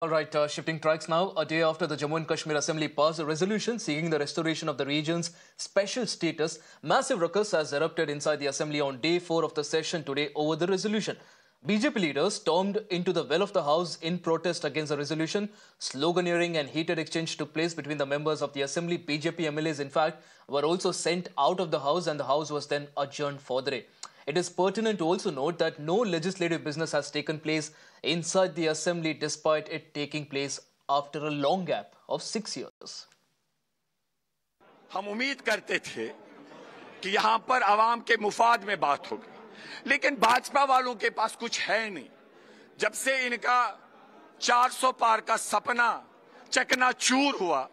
All right, shifting tracks now. A day after the Jammu and Kashmir Assembly passed a resolution seeking the restoration of the region's special status, massive ruckus has erupted inside the Assembly on day 4 of the session today over the resolution. BJP leaders stormed into the well of the House in protest against the resolution. Sloganeering and heated exchange took place between the members of the Assembly. BJP MLAs, in fact, were also sent out of the House, and the House was then adjourned for the day. It is pertinent to also note that no legislative business has taken place inside the Assembly despite it taking place after a long gap of 6 years. हम उम्मीद करते थे कि यहाँ पर आवाम के मुफाद में बात होगी, लेकिन भाजपा वालों के पास कुछ है नहीं। जब से इनका 400 पार का सपना चकनाचूर हुआ,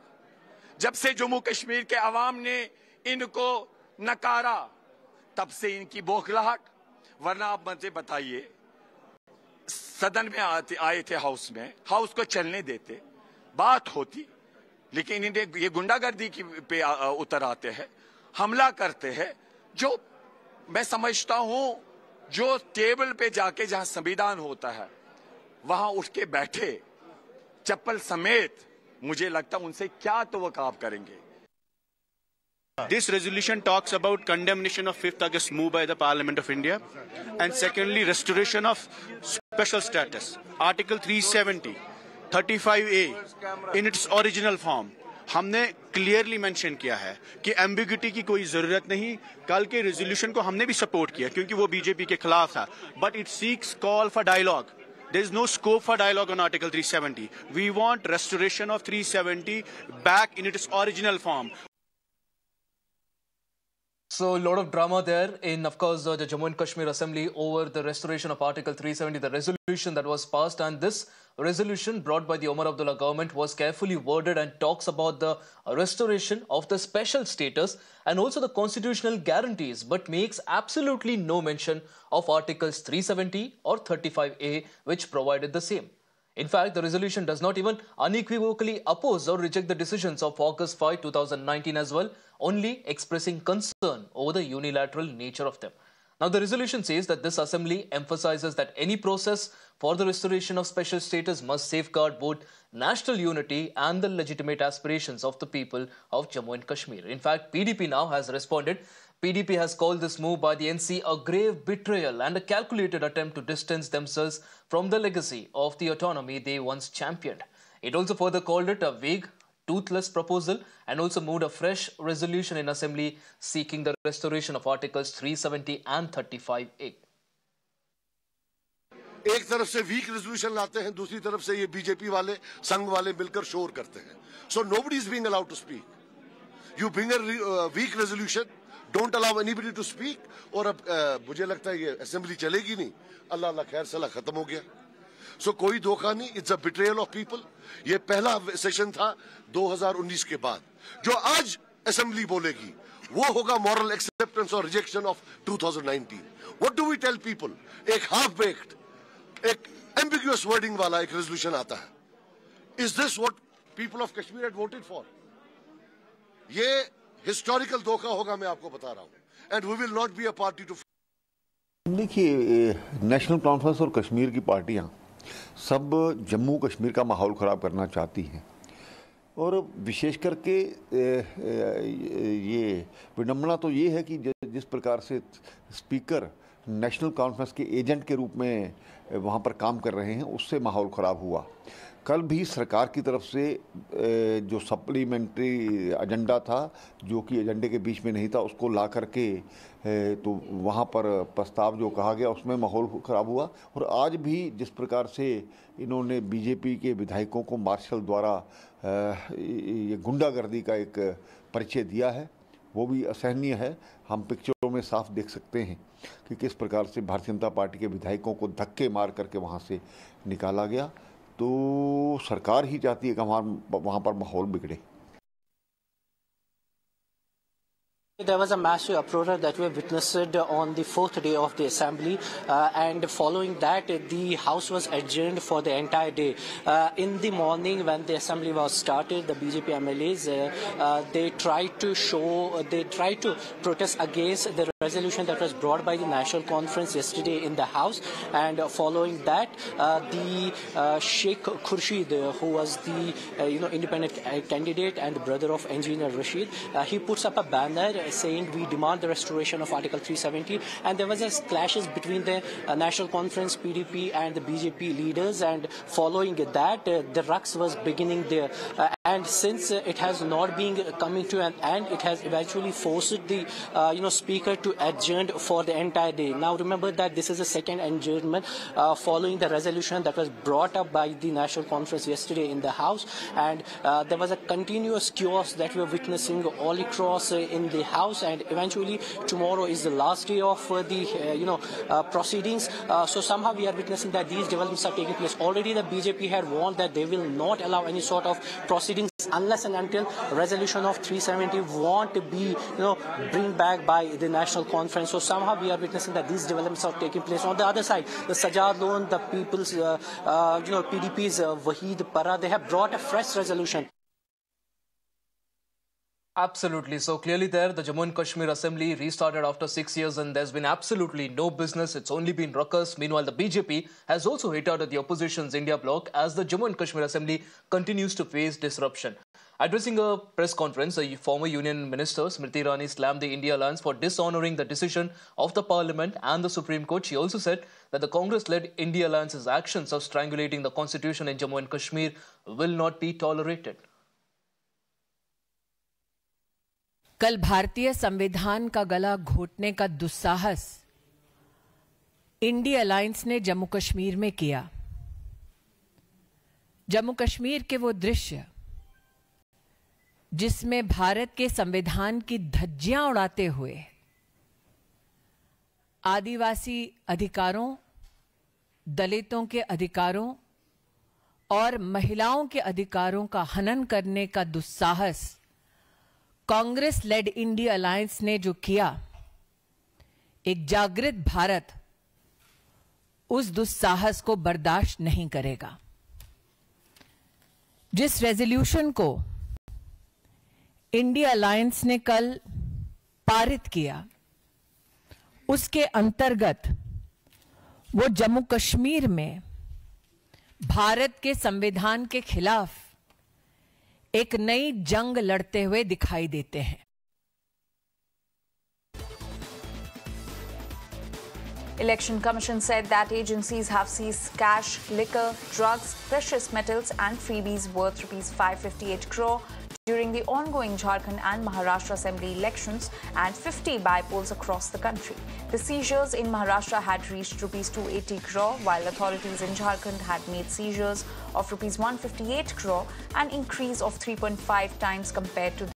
जब से जम्मू कश्मीर के आवाम ने इनको नकारा, तब से इनकी बौखलाहट। वरना आप मुझे बताइए, सदन में आए थे, हाउस को चलने देते, बात होती, लेकिन इन्हें ये गुंडागर्दी पे उतर आते हैं, हमला करते हैं। जो मैं समझता हूं, जो टेबल पे जाके जहां संविधान होता है वहां उठ के बैठे चप्पल समेत, मुझे लगता उनसे क्या तो वो काम करेंगे। This resolution talks about condemnation of 5th August move by the Parliament of India, and secondly restoration of special status. Article 370, 35A in its original form. हमने क्लियरली मेंशन किया है कि एम्बिग्यूटी की कोई जरूरत नहीं। कल के रेजोल्यूशन को हमने भी सपोर्ट किया क्योंकि वो बीजेपी के खिलाफ था, but it seeks call for dialogue. There is no scope for dialogue on Article 370. We want restoration of 370 back in its original form. So, a lot of drama there in, of course, the Jammu and Kashmir Assembly over the restoration of Article 370, the resolution that was passed. And this resolution brought by the Omar Abdullah government was carefully worded and talks about the restoration of the special status and also the constitutional guarantees, but makes absolutely no mention of Articles 370 or 35A, which provided the same. In fact, the resolution does not even unequivocally oppose or reject the decisions of August 5, 2019 as well, only expressing concern over the unilateral nature of them. Now, the resolution says that this assembly emphasizes that any process for the restoration of special status must safeguard both national unity and the legitimate aspirations of the people of Jammu and Kashmir. In fact, PDP now has responded. PDP has called this move by the NC a grave betrayal and a calculated attempt to distance themselves from the legacy of the autonomy they once championed. It also further called it a vague, toothless proposal and also moved a fresh resolution in Assembly seeking the restoration of Articles 370 and 35A. एक तरफ से week resolution लाते हैं, दूसरी तरफ से ये BJP वाले संघ वाले मिलकर शोर करते हैं. So nobody is being allowed to speak. You bring a weak resolution, don't allow anybody to speak, और अब मुझे लगता है ये असेंबली चलेगी नहीं. अल्लाह अल्लाह खैर सला खत्म हो गया. So कोई धोखा नहीं. It's a betrayal of people. ये पहला सेशन था 2019 के बाद. जो आज असेंबली बोलेगी वो होगा moral acceptance और rejection of 2019. What do we tell people? एक half baked, एक ambiguous wording वाला एक resolution आता है. Is this what people of Kashmir had voted for? ये historical धोखा होगा, मैं आपको बता रहा हूँ. And we will not be a party to. देखिए, नेशनल कॉन्फ्रेंस और कश्मीर की पार्टियां सब जम्मू कश्मीर का माहौल ख़राब करना चाहती हैं, और विशेष करके ये विडम्बना तो ये है कि जिस प्रकार से स्पीकर नेशनल कॉन्फ्रेंस के एजेंट के रूप में वहाँ पर काम कर रहे हैं, उससे माहौल ख़राब हुआ. कल भी सरकार की तरफ से जो सप्लीमेंट्री एजेंडा था, जो कि एजेंडे के बीच में नहीं था, उसको ला करके तो वहाँ पर प्रस्ताव जो कहा गया उसमें माहौल ख़राब हुआ. और आज भी जिस प्रकार से इन्होंने बीजेपी के विधायकों को मार्शल द्वारा ये गुंडागर्दी का एक परिचय दिया है, वो भी असहनीय है. हम पिक्चरों में साफ देख सकते हैं कि किस प्रकार से भारतीय जनता पार्टी के विधायकों को धक्के मार करके वहाँ से निकाला गया. तो सरकार ही चाहती है कि वहाँ पर माहौल बिगड़े. There was a massive uproar that we witnessed on the fourth day of the assembly, and following that, the House was adjourned for the entire day. In the morning, when the assembly was started, the BJP MLAs they tried to protest against the resolution that was brought by the National Conference yesterday in the House, and following that, the Sheikh Khurshid, who was the independent candidate and brother of Engineer Rashid, he puts up a banner saying we demand the restoration of Article 370, and there was a clashes between the National Conference, PDP and the BJP leaders, and following that the rucks was beginning there, and since it has not been coming to an end, it has eventually forced the speaker to adjourn for the entire day. Now remember that this is the second adjournment following the resolution that was brought up by the National Conference yesterday in the House, and there was a continuous chaos that we are witnessing all across in the House, and eventually tomorrow is the last day of the proceedings. So somehow we are witnessing that these developments are taking place. Already the BJP had warned that they will not allow any sort of proceedings unless and until resolution of 370 won't be bring back by the National Conference. So somehow we are witnessing that these developments are taking place. On the other side, the Sajad Loan, the People's PDP's Wahid Para, they have brought a fresh resolution. Absolutely. So clearly there, the Jammu and Kashmir Assembly restarted after 6 years and there's been absolutely no business. It's only been ruckus. Meanwhile, the BJP has also hit out at the opposition's India bloc as the Jammu and Kashmir Assembly continues to face disruption. Addressing a press conference, the former Union Minister Smriti Irani slammed the India Alliance for dishonouring the decision of the Parliament and the Supreme Court. She also said that the Congress-led India Alliance's actions of strangulating the constitution in Jammu and Kashmir will not be tolerated. कल भारतीय संविधान का गला घोटने का दुस्साहस India alliance ने जम्मू कश्मीर में किया। जम्मू कश्मीर के वो दृश्य जिसमें भारत के संविधान की धज्जियां उड़ाते हुए आदिवासी अधिकारों, दलितों के अधिकारों और महिलाओं के अधिकारों का हनन करने का दुस्साहस कांग्रेस लेड इंडिया अलायंस ने जो किया, एक जागृत भारत उस दुस्साहस को बर्दाश्त नहीं करेगा। जिस रेजोल्यूशन को इंडिया अलायंस ने कल पारित किया, उसके अंतर्गत वो जम्मू कश्मीर में भारत के संविधान के खिलाफ एक नई जंग लड़ते हुए दिखाई देते हैं। Election Commission said that agencies have seized cash, liquor, drugs, precious metals and freebies worth ₹558 crore during the ongoing Jharkhand and Maharashtra Assembly elections and 50 by-polls across the country. The seizures in Maharashtra had reached ₹280 crore, while authorities in Jharkhand had made seizures of ₹158 crore, an increase of 3.5 times compared to